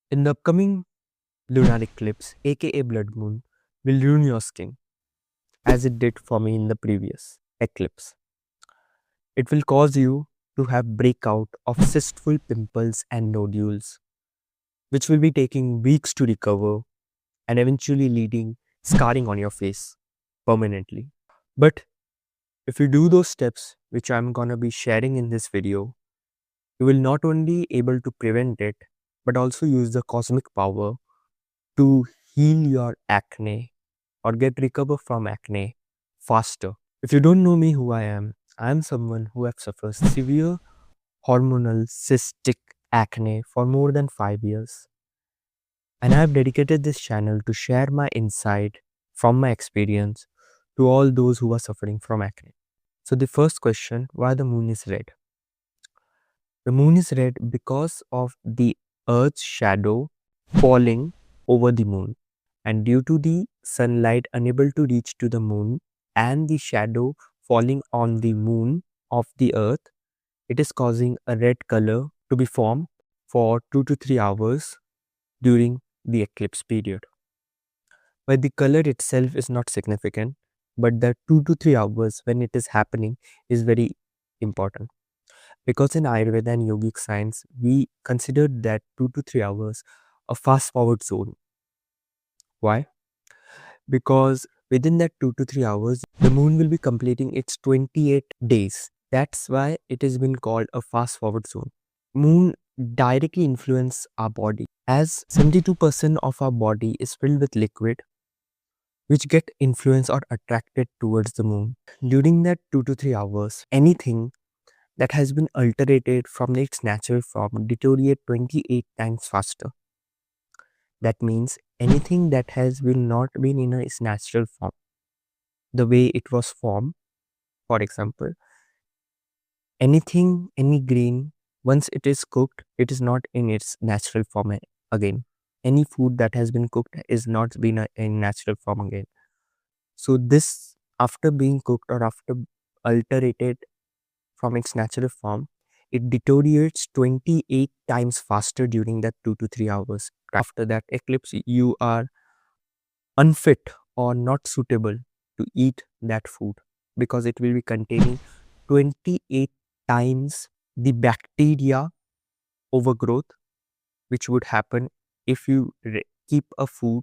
In the upcoming lunar eclipse, aka blood moon, will ruin your skin as it did for me in the previous eclipse. It will cause you to have breakout of cystful pimples and nodules, which will be taking weeks to recover and eventually leading scarring on your face permanently. But if you do those steps, which I'm gonna be sharing in this video, you will not only able to prevent it, but also use the cosmic power to heal your acne or get recover from acne faster. If you don't know me who I am someone who have suffered severe hormonal cystic acne for more than 5 years. And I have dedicated this channel to share my insight from my experience to all those who are suffering from acne. So the first question, why the moon is red? The moon is red because of the earth's shadow falling over the moon, and due to the sunlight unable to reach to the moon and the shadow falling on the moon of the earth, it is causing a red color to be formed for 2 to 3 hours during the eclipse period. But the color itself is not significant, but the 2 to 3 hours when it is happening is very important, because in Ayurveda and yogic science we considered that 2 to 3 hours a fast forward zone. Why? Because within that 2 to 3 hours, the moon will be completing its 28 days. That's why it has been called a fast forward zone. Moon directly influence our body, as 72% of our body is filled with liquid which get influenced or attracted towards the moon. During that 2 to 3 hours, anything that has been alterated from its natural form deteriorate 28 times faster. That means anything that has been not been in its natural form, the way it was formed, for example, anything, any grain, once it is cooked, it is not in its natural form again. Any food that has been cooked is not been in natural form again. So this, after being cooked or after alterated from its natural form, it deteriorates 28 times faster during that 2 to 3 hours. After that eclipse, you are unfit or not suitable to eat that food, because it will be containing 28 times the bacteria overgrowth which would happen if you keep a food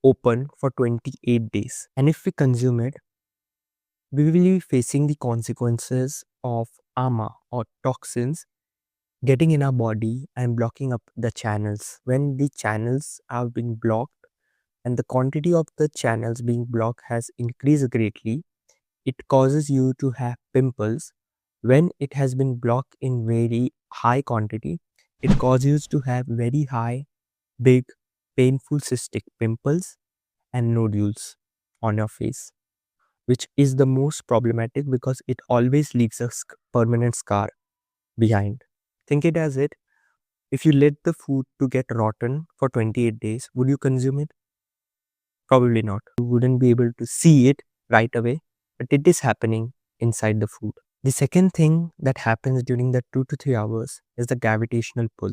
open for 28 days. And if we consume it, we will be facing the consequences of ama or toxins getting in our body and blocking up the channels. When the channels are being blocked and the quantity of the channels being blocked has increased greatly, it causes you to have pimples. When it has been blocked in very high quantity, it causes you to have very high, big, painful cystic pimples and nodules on your face, which is the most problematic because it always leaves a permanent scar behind. Think it as it, if you let the food to get rotten for 28 days, would you consume it? Probably not. You wouldn't be able to see it right away, but it is happening inside the food. The second thing that happens during the 2 to 3 hours is the gravitational pull.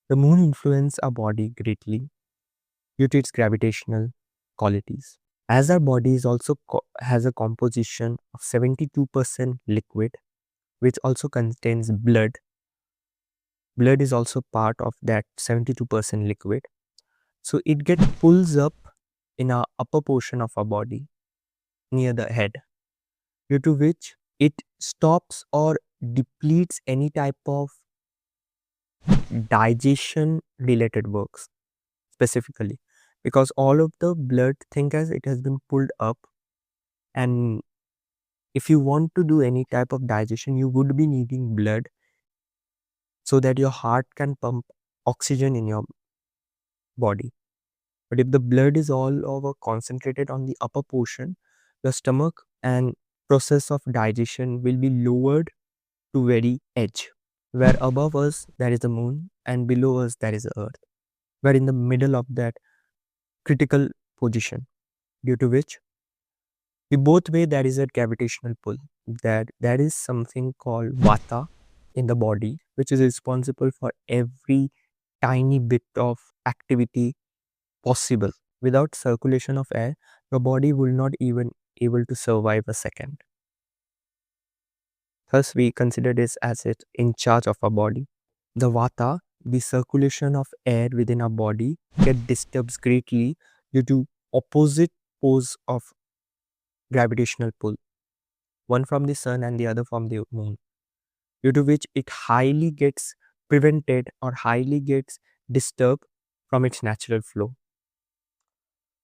The moon influences our body greatly due to its gravitational qualities. As our body is also has a composition of 72% liquid, which also contains blood. Blood is also part of that 72% liquid. So it gets pulls up in our upper portion of our body near the head, due to which it stops or depletes any type of digestion related works specifically, because all of the blood, think as it has been pulled up, and if you want to do any type of digestion you would be needing blood so that your heart can pump oxygen in your body. But if the blood is all over concentrated on the upper portion, the stomach and process of digestion will be lowered to very edge, where above us there is the moon and below us there is the earth. We're in the middle of that critical position, due to which we both way there is a gravitational pull. That there is something called Vata in the body, which is responsible for every tiny bit of activity possible. Without circulation of air, your body will not even able to survive a second. Thus, we consider this as it in charge of our body. The Vata, the circulation of air within our body, get disturbed greatly due to opposite poles of gravitational pull, one from the sun and the other from the moon, due to which it highly gets prevented or highly gets disturbed from its natural flow.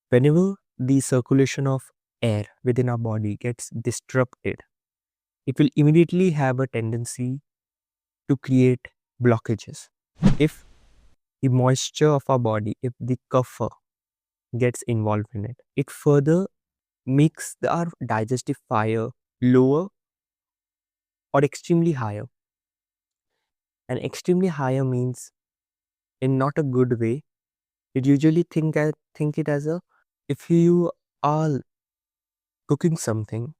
Whenever the circulation of air within our body gets disrupted, it will immediately have a tendency to create blockages. If the moisture of our body, if the kapha gets involved in it, it further makes our digestive fire lower or extremely higher. And extremely higher means in not a good way. It usually think it as a, if you are cooking something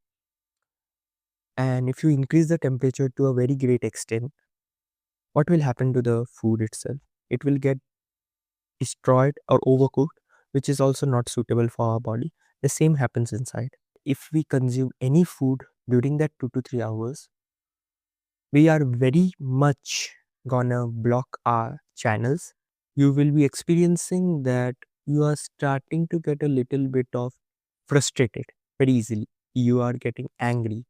and if you increase the temperature to a very great extent, what will happen to the food itself? It will get destroyed or overcooked, which is also not suitable for our body. The same happens inside. If we consume any food during that 2 to 3 hours, we are very much gonna block our channels. You will be experiencing that you are starting to get a little bit of frustrated very easily. You are getting angry.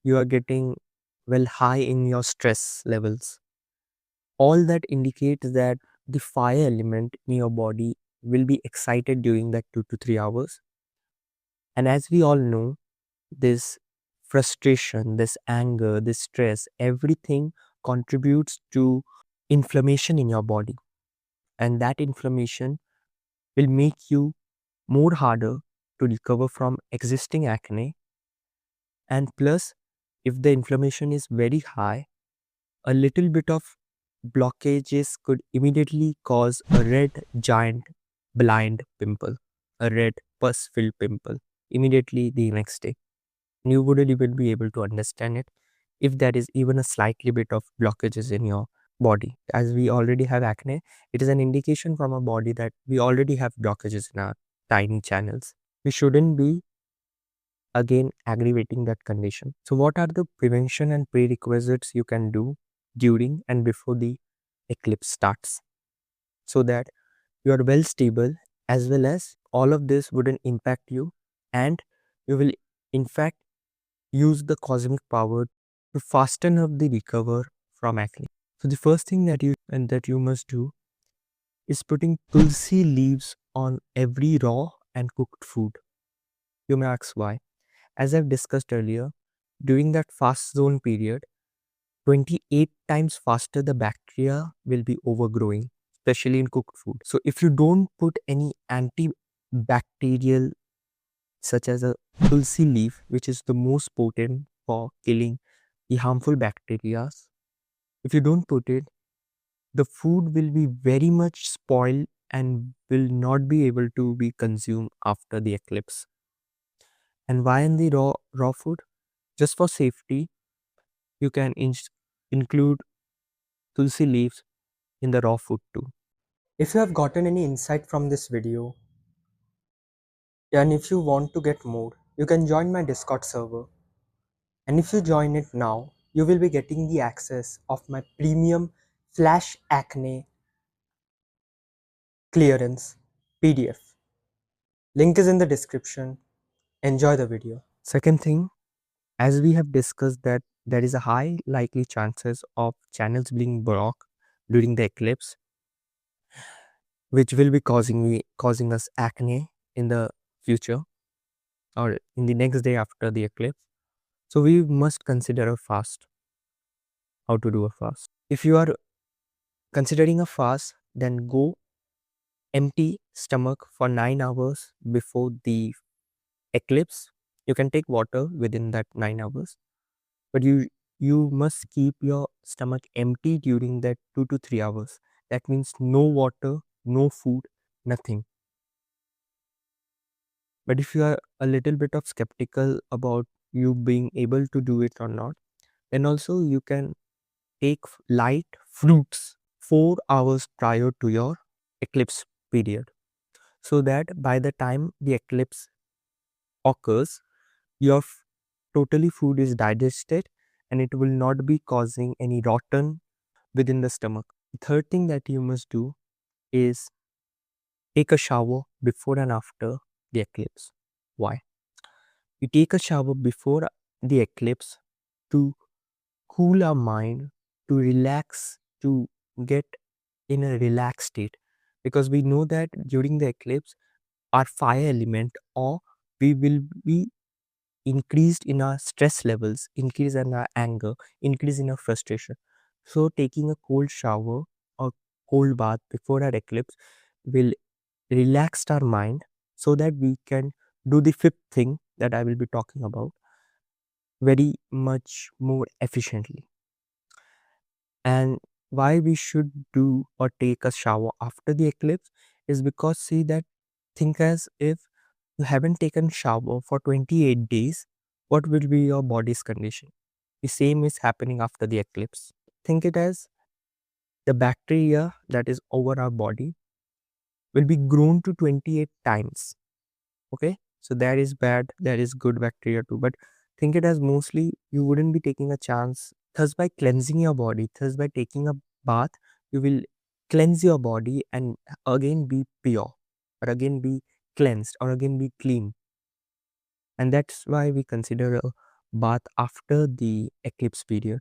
You are getting well high in your stress levels. All that indicates that the fire element in your body will be excited during that 2 to 3 hours. And as we all know, this frustration, this anger, this stress, everything contributes to inflammation in your body. And that inflammation will make you more harder to recover from existing acne. And plus, if the inflammation is very high, a little bit of blockages could immediately cause a red giant blind pimple, a red pus filled pimple immediately the next day. You wouldn't even be able to understand it if there is even a slightly bit of blockages in your body. As we already have acne, it is an indication from our body that we already have blockages in our tiny channels. We shouldn't be again aggravating that condition. So what are the prevention and prerequisites you can do during and before the eclipse starts, so that you are well stable, as well as all of this wouldn't impact you, and you will in fact use the cosmic power to fasten up the recover from acne. So the first thing that you must do is putting Tulsi leaves on every raw and cooked food. You may ask why. As I've discussed earlier, during that fast zone period, 28 times faster the bacteria will be overgrowing, especially in cooked food. So if you don't put any antibacterial such as a tulsi leaf, which is the most potent for killing the harmful bacteria, if you don't put it, the food will be very much spoiled and will not be able to be consumed after the eclipse. And why in the raw food? Just for safety, you can include tulsi leaves in the raw food too. If you have gotten any insight from this video, and if you want to get more, you can join my Discord server. And if you join it now, you will be getting the access of my premium Flash Acne clearance PDF. Link is in the description. Enjoy the video. Second thing, as we have discussed that there is a high likely chances of channels being blocked during the eclipse, which will be causing us acne in the future or in the next day after the eclipse. So we must consider a fast. How to do a fast? If you are considering a fast, then go empty stomach for 9 hours before the eclipse. You can take water within that 9 hours, but you must keep your stomach empty during that 2 to 3 hours. That means no water, no food, nothing. But if you are a little bit of skeptical about you being able to do it or not, then also you can take light fruits, 4 hours prior to your eclipse period, so that by the time the eclipse occurs, your totally food is digested and it will not be causing any rotten within the stomach. The third thing that you must do is take a shower before and after the eclipse. Why? You take a shower before the eclipse to cool our mind, to relax, to get in a relaxed state. Because we know that during the eclipse, our fire element, or we will be increased in our stress levels, increase in our anger, increase in our frustration. So taking a cold shower or cold bath before our eclipse will relax our mind so that we can do the fifth thing that I will be talking about very much more efficiently. And why we should do or take a shower after the eclipse is because, see, that think as if you haven't taken shower for 28 days, what will be your body's condition? The same is happening after the eclipse. Think it as the bacteria that is over our body will be grown to 28 times. Okay, so there is bad, there is good bacteria too, but think it as mostly you wouldn't be taking a chance. Thus, by cleansing your body, thus by taking a bath, you will cleanse your body and again be pure, or again be cleansed, or again be clean. And that's why we consider a bath after the eclipse period.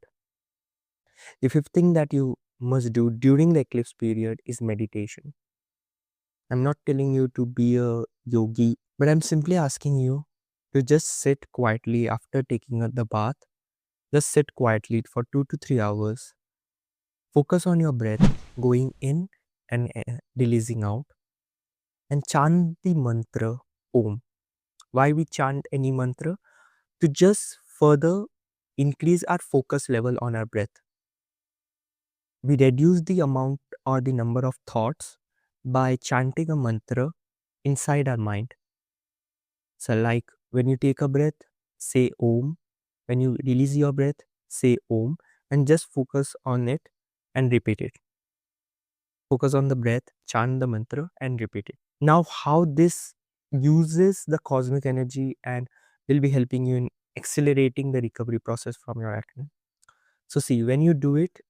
The fifth thing that you must do during the eclipse period is meditation. I'm not telling you to be a yogi, but I'm simply asking you to just sit quietly after taking the bath. Just sit quietly for 2 to 3 hours. Focus on your breath going in and releasing out, and chant the mantra Om. Why we chant any mantra? To just further increase our focus level on our breath. We reduce the amount or the number of thoughts by chanting a mantra inside our mind. So, like when you take a breath, say Om. When you release your breath, say Om, and just focus on it and repeat it. Focus on the breath, chant the mantra, and repeat it. Now, how this uses the cosmic energy and will be helping you in accelerating the recovery process from your acne. So, see, when you do it,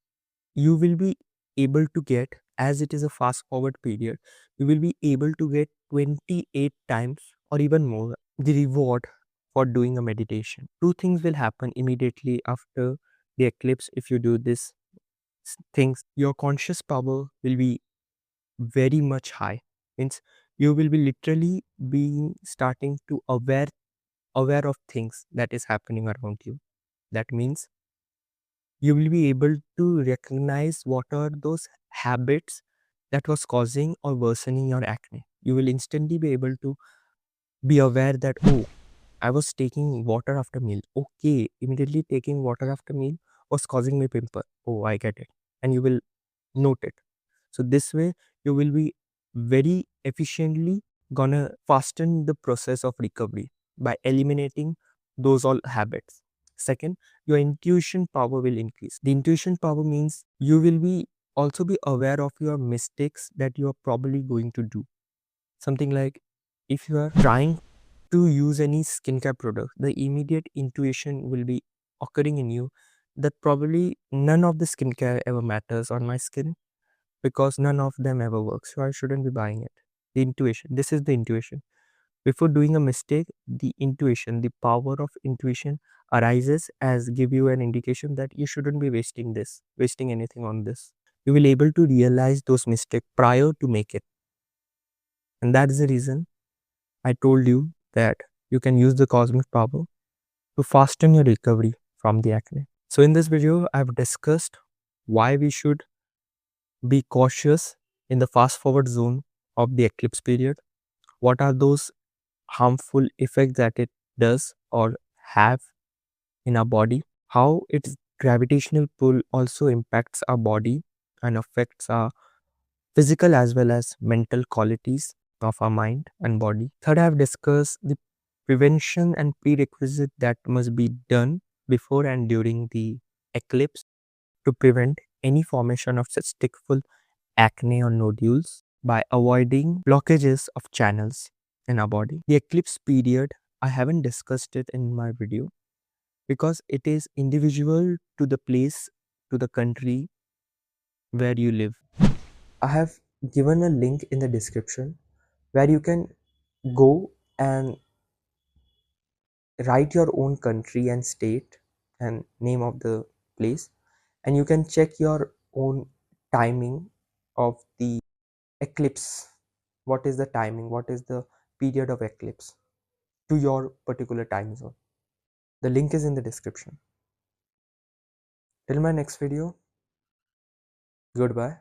you will be able to get, as it is a fast forward period, you will be able to get 28 times or even more the reward for doing a meditation. Two things will happen immediately after the eclipse if you do this things. Your conscious power will be very much high. Means you will be literally being starting to aware of things that is happening around you. That means you will be able to recognize what are those habits that was causing or worsening your acne. You will instantly be able to be aware that, oh, I was taking water after meal. Okay, immediately taking water after meal was causing me pimple. Oh, I get it. And you will note it. So this way you will be very efficiently gonna fasten the process of recovery by eliminating those all habits. Second, your intuition power will increase. The intuition power means you will be also be aware of your mistakes that you are probably going to do. Something like if you are trying to use any skincare product, the immediate intuition will be occurring in you that probably none of the skincare ever matters on my skin because none of them ever works. So I shouldn't be buying it. The intuition. This is the intuition. Before doing a mistake, the intuition, the power of intuition arises as give you an indication that you shouldn't be wasting anything on this. You will able to realize those mistakes prior to make it. And that is the reason I told you that you can use the cosmic power to fasten your recovery from the acne. So in this video, I've discussed why we should be cautious in the fast forward zone of the eclipse period. What are those harmful effects that it does or have in our body? How its gravitational pull also impacts our body and affects our physical as well as mental qualities of our mind and body. Third, I have discussed the prevention and prerequisite that must be done before and during the eclipse to prevent any formation of cystic acne or nodules by avoiding blockages of channels in our body. The eclipse period, I haven't discussed it in my video because it is individual to the place, to the country where you live. I have given a link in the description where you can go and write your own country and state and name of the place, and you can check your own timing of the eclipse. What is the timing? What is the period of eclipse to your particular time zone? The link is in the description. Till my next video, goodbye.